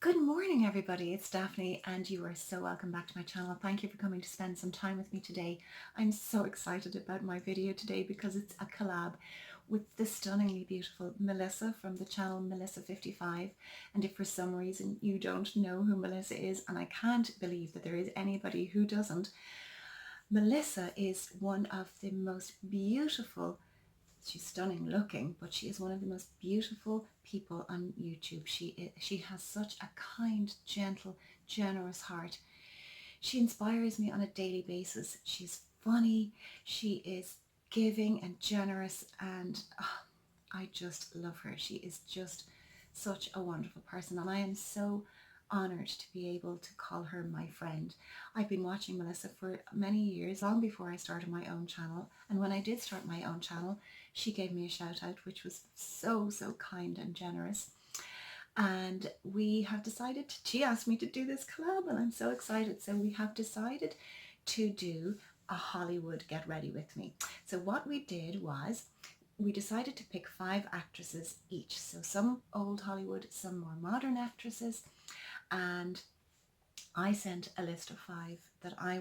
Good morning, everybody. It's Daphne, and you are so welcome back to my channel. Thank you for coming to spend some time with me today. I'm so excited about my video today because it's a collab with the stunningly beautiful Melissa from the channel Melissa55. And if for some reason you don't know who Melissa is, and I can't believe that there is anybody who doesn't, Melissa is one of the most beautiful, she's stunning looking, but she is one of the most beautiful people on YouTube. She has such a kind, gentle, generous heart. She inspires me on a daily basis. She's funny, she is giving and generous, and I just love her. She is just such a wonderful person, and I am so honored to be able to call her my friend. I've been watching Melissa for many years, long before I started my own channel, and when I did start my own channel, she gave me a shout out, which was so kind and generous. And we have decided, she asked me to do this collab, and I'm so excited. So we have decided to do a Hollywood Get Ready With Me. So what we did was we decided to pick 5 actresses each. So some old Hollywood, some more modern actresses. And I sent a list of 5 that I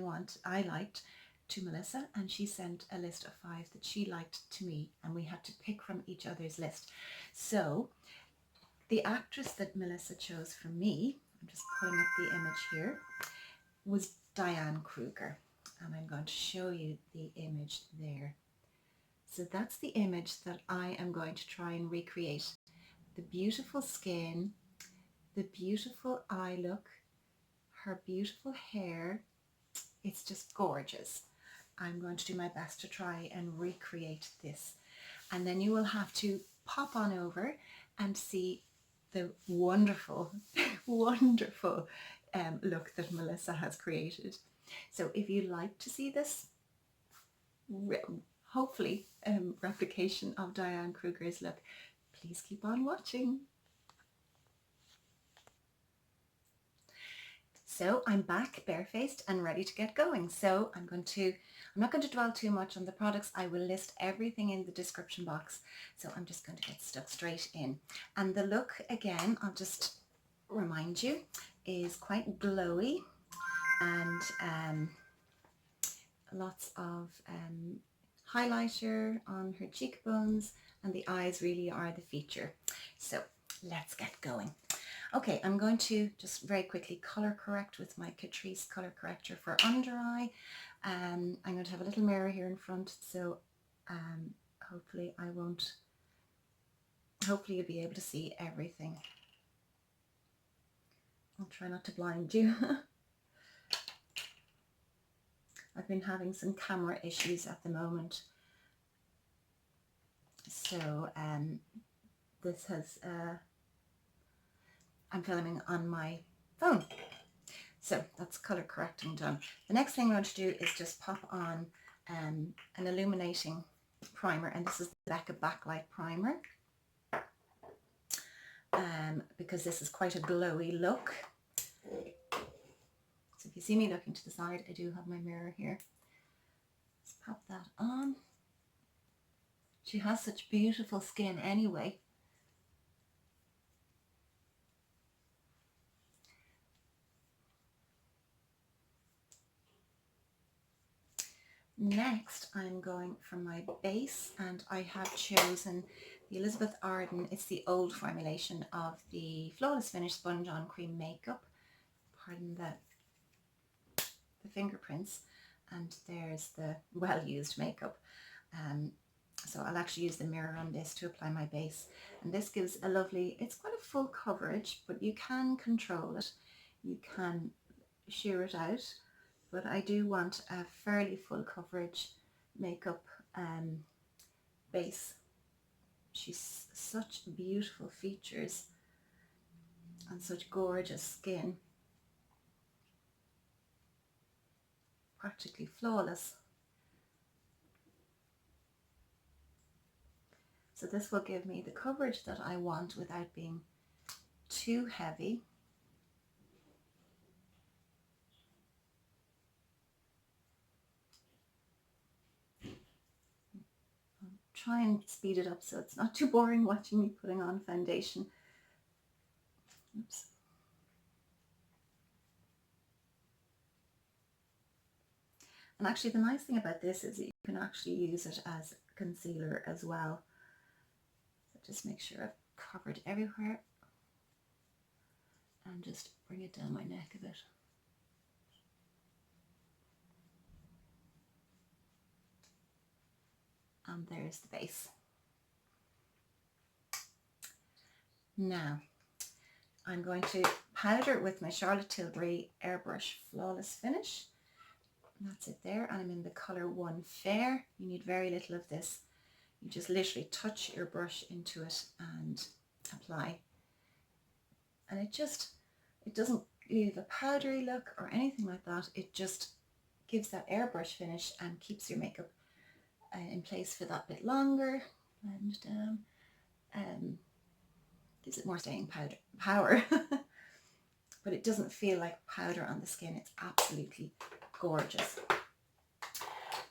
liked to Melissa, and she sent a list of 5 that she liked to me, and we had to pick from each other's list. So the actress that Melissa chose for me, I'm just pulling up the image here, was Diane Krueger, and I'm going to show you the image there. So that's the image that I am going to try and recreate. The beautiful skin, the beautiful eye look, her beautiful hair. It's just gorgeous. I'm going to do my best to try and recreate this. And then you will have to pop on over and see the wonderful, wonderful look that Melissa has created. So if you'd like to see this, hopefully replication of Diane Krueger's look, please keep on watching. So I'm back barefaced and ready to get going. So I'm not going to dwell too much on the products. I will list everything in the description box. So I'm just going to get stuck straight in. And the look, again, I'll just remind you, is quite glowy, and lots of highlighter on her cheekbones, and the eyes really are the feature. So let's get going. Okay, I'm going to just very quickly color correct with my Catrice color corrector for under eye. I'm going to have a little mirror here in front, so hopefully you'll be able to see everything. I'll try not to blind you. I've been having some camera issues at the moment, so this has I'm filming on my phone. So that's color correcting done. The next thing I'm going to do is just pop on an illuminating primer, and this is the Becca Backlight Primer, because this is quite a glowy look. So if you see me looking to the side, I do have my mirror here. Let's pop that on. She has such beautiful skin anyway. Next, I'm going for my base, and I have chosen the Elizabeth Arden. It's the old formulation of the Flawless Finish Sponge On Cream Makeup. Pardon the fingerprints. And there's the well-used makeup. So I'll actually use the mirror on this to apply my base. And this gives a lovely, it's quite a full coverage, but you can control it. You can sheer it out. But I do want a fairly full coverage makeup base. She's such beautiful features and such gorgeous skin. Practically flawless. So this will give me the coverage that I want without being too heavy. Try and speed it up so it's not too boring watching me putting on foundation. Oops. And actually the nice thing about this is that you can actually use it as concealer as well. So just make sure I've covered everywhere and just bring it down my neck a bit. And there's the base. Now I'm going to powder with my Charlotte Tilbury Airbrush Flawless Finish. And that's it there, and I'm in the colour 1 Fair. You need very little of this. You just literally touch your brush into it and apply. And it doesn't leave a powdery look or anything like that. It just gives that airbrush finish and keeps your makeup in place for that bit longer. Blend down. Gives it more staying power. But it doesn't feel like powder on the skin. It's absolutely gorgeous.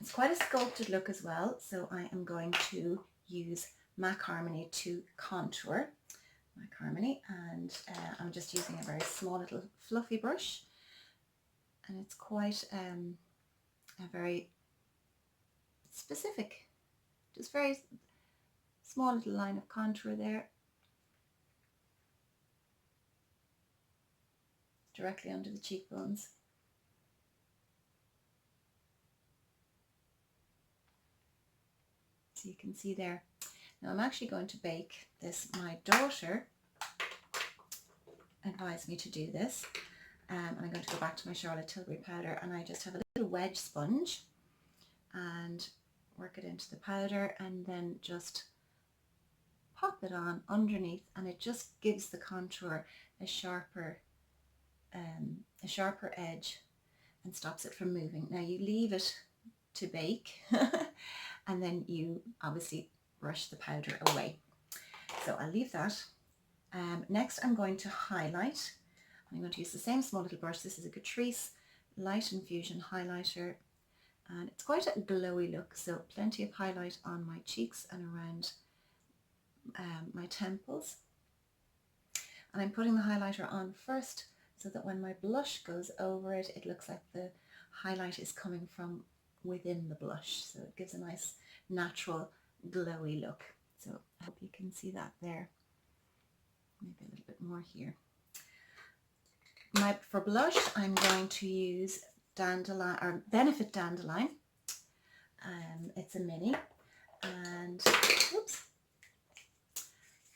It's quite a sculpted look as well, so I am going to use MAC Harmony to contour. MAC Harmony, and I'm just using a very small little fluffy brush, and it's quite a very specific, just very small little line of contour there, directly under the cheekbones. So you can see there. Now I'm actually going to bake this. My daughter advised me to do this. And I'm going to go back to my Charlotte Tilbury powder, and I just have a little wedge sponge and work it into the powder and then just pop it on underneath, and it just gives the contour a sharper edge and stops it from moving. Now you leave it to bake and then you obviously brush the powder away. So I'll leave that. Next I'm going to highlight. I'm going to use the same small little brush. This is a Catrice Light Infusion highlighter, and it's quite a glowy look, so plenty of highlight on my cheeks and around my temples. And I'm putting the highlighter on first so that when my blush goes over it, it looks like the highlight is coming from within the blush, so it gives a nice natural glowy look. So I hope you can see that there. Maybe a little bit more here. For blush, I'm going to use Dandelion, or Benefit Dandelion. It's a mini, and whoops,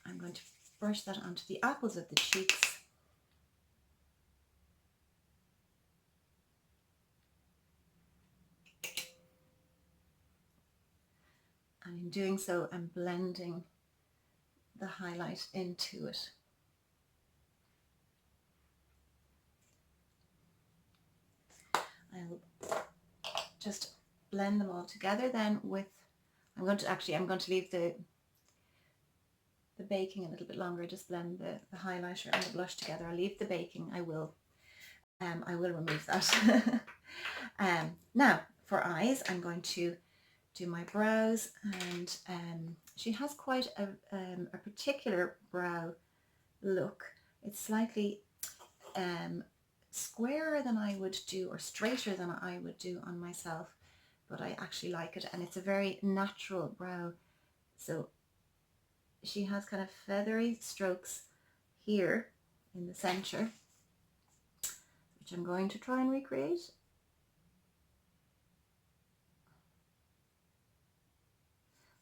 I'm going to brush that onto the apples of the cheeks. And in doing so, I'm blending the highlight into it. I'll just blend them all together then with, I'm going to leave the baking a little bit longer, just blend the highlighter and the blush together. I'll leave the baking, I will remove that. Now for eyes, I'm going to do my brows, and she has quite a particular brow look. It's slightly squarer than I would do, or straighter than I would do on myself, but I actually like it, and it's a very natural brow. So she has kind of feathery strokes here in the center, which I'm going to try and recreate.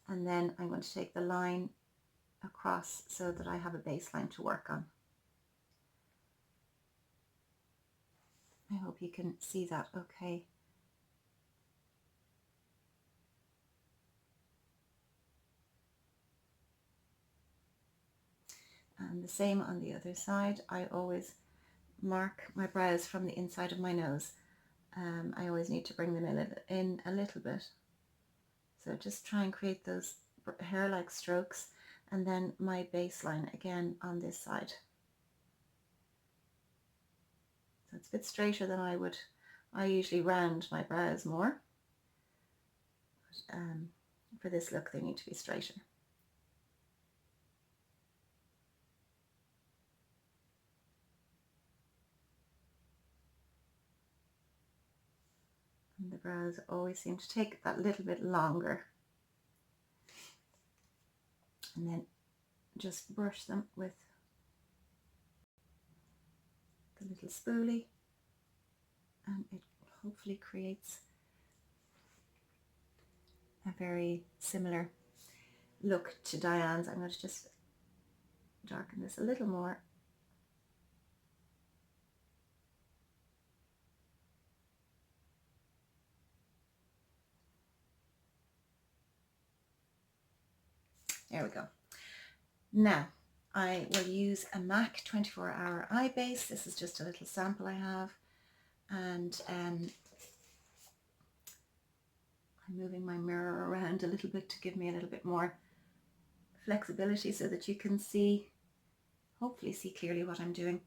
And then I'm going to take the line across so that I have a baseline to work on. I hope you can see that okay. And the same on the other side. I always mark my brows from the inside of my nose. I always need to bring them in a little bit. So just try and create those hair-like strokes, and then my baseline again on this side. So it's a bit straighter than I usually round my brows more. But, for this look, they need to be straighter. And And the brows always seem to take that little bit longer. And then just brush them with the little spoolie, and it hopefully creates a very similar look to Diane's. I'm going to just darken this a little more. There we go. Now I will use a MAC 24-hour eye base. This is just a little sample I have, and I'm moving my mirror around a little bit to give me a little bit more flexibility so that you can see, hopefully see clearly what I'm doing.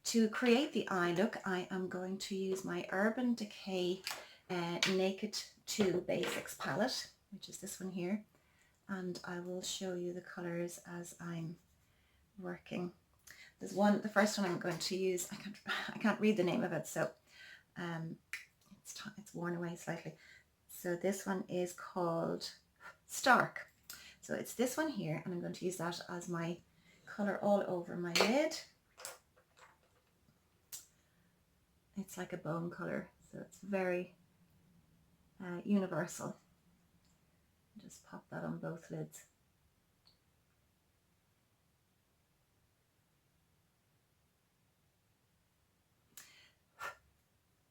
To create the eye look, I am going to use my Urban Decay Naked 2 Basics palette, which is this one here, and I will show you the colors as I'm working. There's one, the first one I'm going to use, I can't read the name of it, so it's worn away slightly. So this one is called Stark. So it's this one here, and I'm going to use that as my color all over my lid. It's like a bone color, so it's very universal. Just pop that on both lids.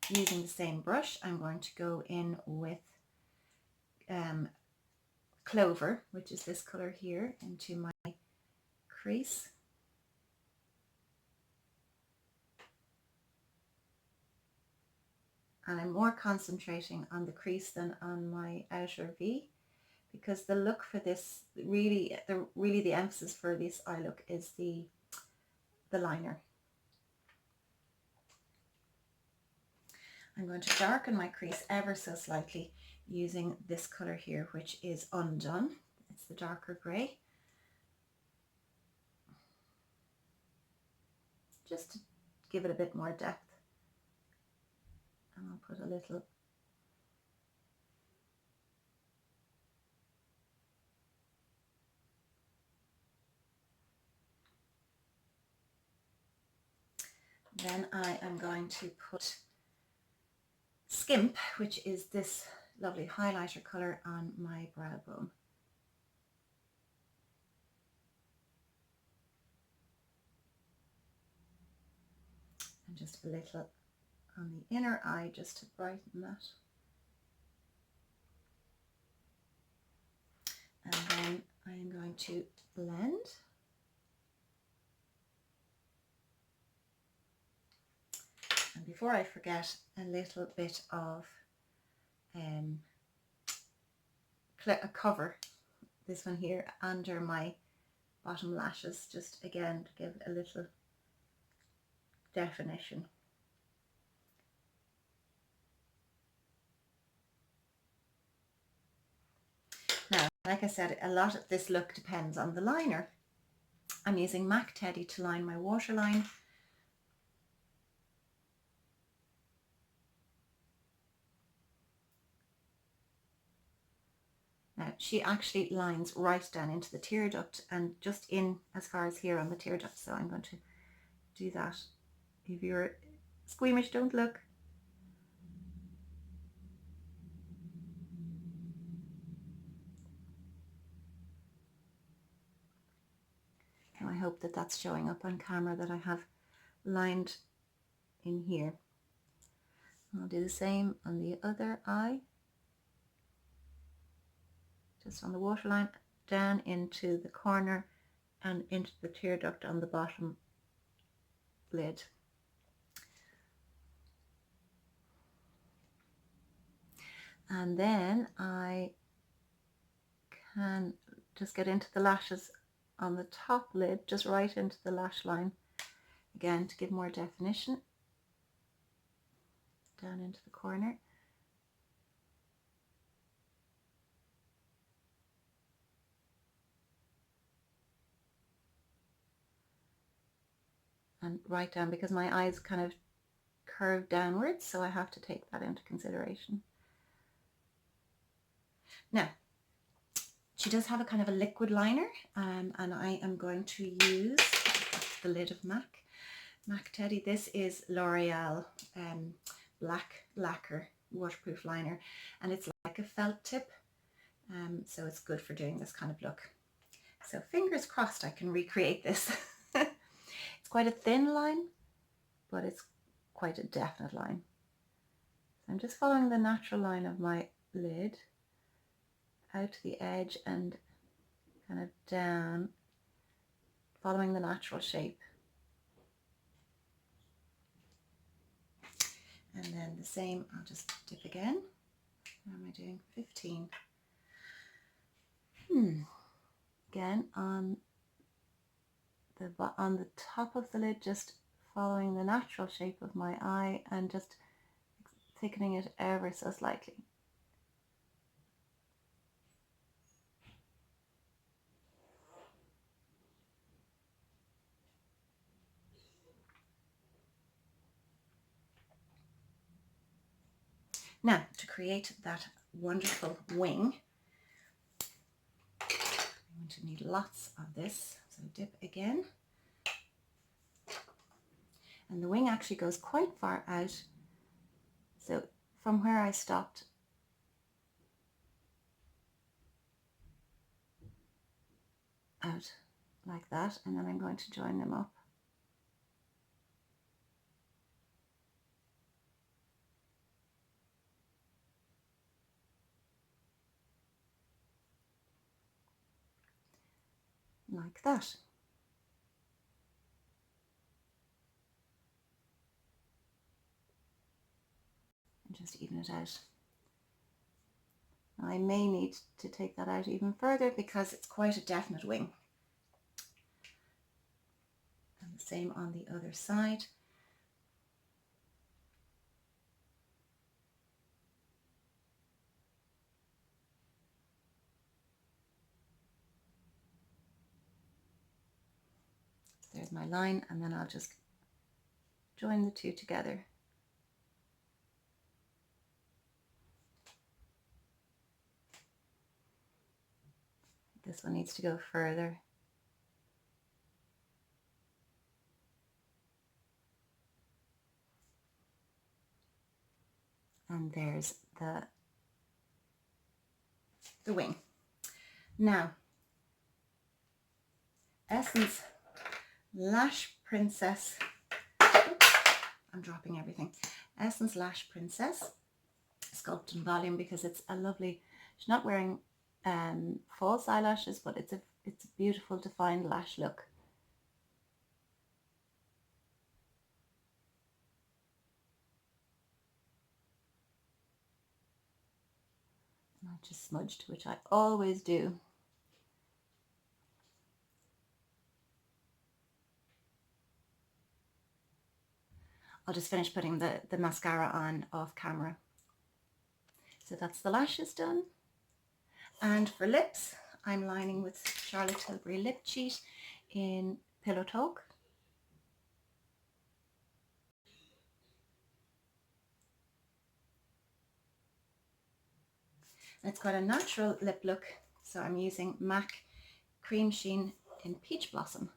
Using the same brush, I'm going to go in with Clover, which is this color here, into my crease. And I'm more concentrating on the crease than on my outer V, because the look for this, really the emphasis for this eye look is the liner. I'm going to darken my crease ever so slightly using this color here, which is Undone. It's the darker grey. Just to give it a bit more depth. And I'll put a little then I am going to put Skimp, which is this lovely highlighter color, on my brow bone. And just a little on the inner eye just to brighten that. And then I am going to blend. And before I forget, a little bit of a cover, this one here, under my bottom lashes, just again to give a little definition. Now, like I said, a lot of this look depends on the liner. I'm using MAC Teddy to line my waterline. Now, she actually lines right down into the tear duct and just in as far as here on the tear duct, so I'm going to do that. If you're squeamish, don't look. Now, I hope that that's showing up on camera, that I have lined in here. I'll do the same on the other eye. Just on the waterline, down into the corner and into the tear duct on the bottom lid. And then I can just get into the lashes on the top lid, just right into the lash line, again to give more definition, down into the corner. And right down, because my eyes kind of curve downwards, so I have to take that into consideration. Now, she does have a kind of a liquid liner, and I am going to use the lid of MAC Teddy. This is L'Oreal Black Lacquer waterproof liner, and it's like a felt tip, so it's good for doing this kind of look. So fingers crossed I can recreate this. It's quite a thin line, but it's quite a definite line. So I'm just following the natural line of my lid out to the edge and kind of down, following the natural shape. And then the same, I'll just dip again. What am I doing? 15. Again, on the top of the lid, just following the natural shape of my eye and just thickening it ever so slightly. Now, to create that wonderful wing, I'm going to need lots of this. So dip again. And the wing actually goes quite far out. So from where I stopped, out like that, and then I'm going to join them up. Like that. And just even it out. Now I may need to take that out even further because it's quite a definite wing. And the same on the other side. There's my line, and then I'll just join the two together. This one needs to go further. And there's the wing. Now, Essence Lash Princess. I'm dropping everything. Essence Lash Princess Sculpt and Volume, because it's a lovely, she's not wearing false eyelashes, but it's a beautiful defined lash look. And I just smudged, which I always do. I'll just finish putting the mascara on off camera. So that's the lashes done. And for lips, I'm lining with Charlotte Tilbury Lip Cheat in Pillow Talk. And it's quite a natural lip look, so I'm using MAC Cream Sheen in Peach Blossom.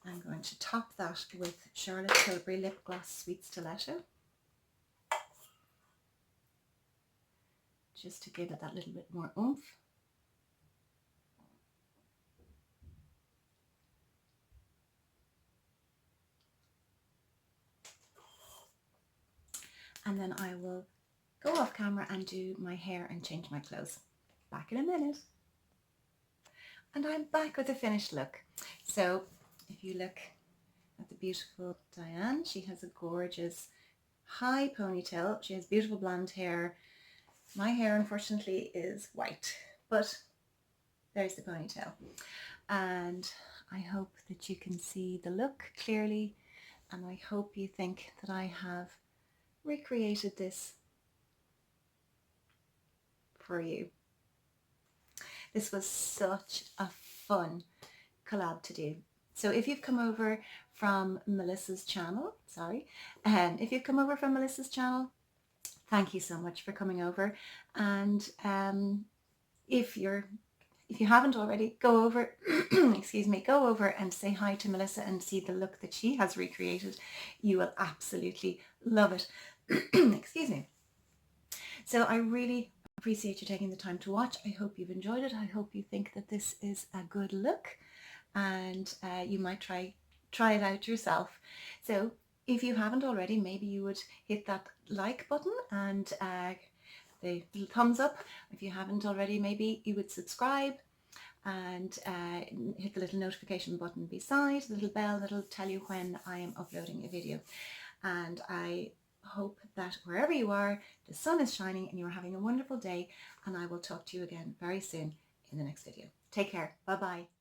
I'm going to top that with Charlotte Tilbury Lip Gloss Sweet Stiletto, just to give it that little bit more oomph. And then I will go off camera and do my hair and change my clothes. Back in a minute. And I'm back with a finished look. So if you look at the beautiful Diane, she has a gorgeous high ponytail. She has beautiful blonde hair. My hair, unfortunately, is white, but there's the ponytail. And I hope that you can see the look clearly, and I hope you think that I have recreated this for you. This was such a fun collab to do. So if you've come over from Melissa's channel, if you've come over from Melissa's channel, thank you so much for coming over. And if you haven't already, go over, excuse me, go over and say hi to Melissa and see the look that she has recreated. You will absolutely love it. Excuse me. So I really appreciate you taking the time to watch. I hope you've enjoyed it. I hope you think that this is a good look, and you might try it out yourself. So if you haven't already, maybe you would hit that like button and the little thumbs up. If you haven't already, maybe you would subscribe and hit the little notification button beside, the little bell that'll tell you when I am uploading a video. And I hope that wherever you are, the sun is shining and you're having a wonderful day, and I will talk to you again very soon in the next video. Take care. Bye bye.